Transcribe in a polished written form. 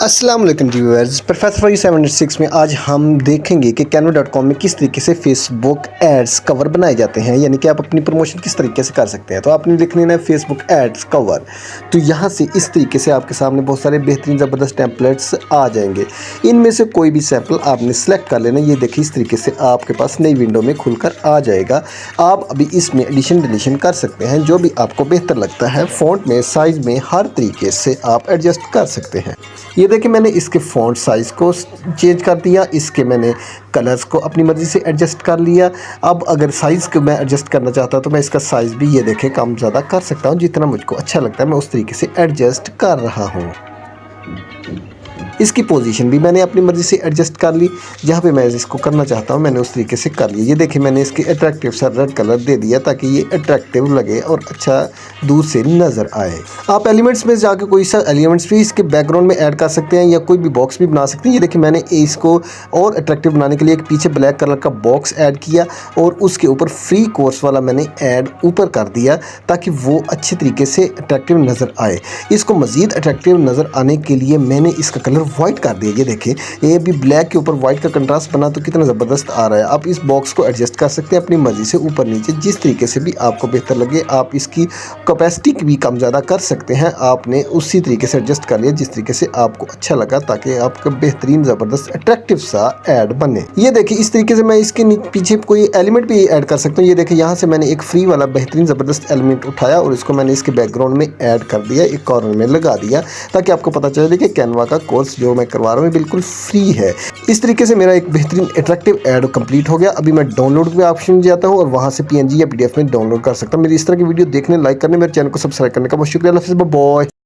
अस्सलाम वालेकुम viewers, professor for 706 में आज हम देखेंगे कि canva.com में किस तरीके से फेसबुक एड्स कवर बनाए जाते हैं, यानी कि आप अपनी प्रमोशन किस तरीके से कर सकते हैं। तो आपने लिख लेना है फेसबुक एड्स कवर। तो यहाँ से इस तरीके से आपके सामने बहुत सारे बेहतरीन ज़बरदस्त टेम्पलेट्स आ जाएंगे। इनमें से कोई भी सैम्पल आपने सेलेक्ट कर लेना। ये देखिए इस तरीके से आपके पास नई विंडो में खुलकर आ जाएगा। आप अभी इसमें एडिशन डिलीशन कर सकते हैं, जो भी आपको बेहतर लगता है। फ़ॉन्ट में, साइज़ में, हर तरीके से आप एडजस्ट कर सकते हैं। ये देखिए मैंने इसके फ़ॉन्ट साइज़ को चेंज कर दिया, इसके मैंने कलर्स को अपनी मर्ज़ी से एडजस्ट कर लिया। अब अगर साइज़ को मैं एडजस्ट करना चाहता हूँ तो मैं इसका साइज़ भी ये देखें कम ज़्यादा कर सकता हूँ। जितना मुझको अच्छा लगता है मैं उस तरीके से एडजस्ट कर रहा हूँ। इसकी पोजीशन भी मैंने अपनी मर्ज़ी से एडजस्ट कर ली। जहाँ पे मैं इसको करना चाहता हूँ मैंने उस तरीके से कर लिया। ये देखिए मैंने इसके अट्रैक्टिव सा रेड कलर दे दिया ताकि ये अट्रैक्टिव लगे और अच्छा दूर से नज़र आए। आप एलिमेंट्स में जाकर कोई सा एलिमेंट्स भी इसके बैकग्राउंड में ऐड कर सकते हैं या कोई भी बॉक्स भी बना सकते हैं। ये देखिए मैंने इसको और अट्रैक्टिव बनाने के लिए एक पीछे ब्लैक कलर का बॉक्स ऐड किया और उसके ऊपर फ्री कोर्स वाला मैंने ऐड ऊपर कर दिया ताकि वो अच्छे तरीके से अट्रैक्टिव नज़र आए। इसको मज़ीद अट्रैक्टिव नज़र आने के लिए मैंने इसका कलर वाइट कर दिया। ये देखिए ये भी ब्लैक के ऊपर वाइट का कंट्रास्ट बना तो कितना ज़बरदस्त आ रहा है। आप इस बॉक्स को एडजस्ट कर सकते हैं अपनी मर्ज़ी से ऊपर नीचे, जिस तरीके से भी आपको बेहतर लगे। आप इसकी कैपेसिटी भी कम ज़्यादा कर सकते हैं। आपने उसी तरीके से एडजस्ट कर लिया जिस तरीके से आपको अच्छा लगा ताकि आपका बेहतरीन ज़बरदस्त अट्रैक्टिव सा ऐड बने। ये देखिए इस तरीके से मैं इसके पीछे कोई एलिमेंट भी ऐड कर सकता हूँ। ये देखिए यहाँ से मैंने एक फ्री वाला बेहतरीन ज़बरदस्त एलिमेंट उठाया और इसको मैंने इसके बैकग्राउंड में ऐड कर दिया, एक कॉर्नर में लगा दिया ताकि आपको पता चले कि कैनवा का कोर्स जो मैं करवा रहा हूँ बिल्कुल फ्री है। इस तरीके से मेरा एक बेहतरीन अट्रैक्टिव ऐड कंप्लीट हो गया। अभी मैं डाउनलोड के ऑप्शन में जाता हूँ और वहाँ से PNG या PDF में डाउनलोड कर सकता हूँ। मेरी इस तरह की वीडियो देखने, लाइक करने, मेरे चैनल को सब्सक्राइब करने का बहुत शुक्रिया। अल्लाह हाफ़िज़, बाय बाय।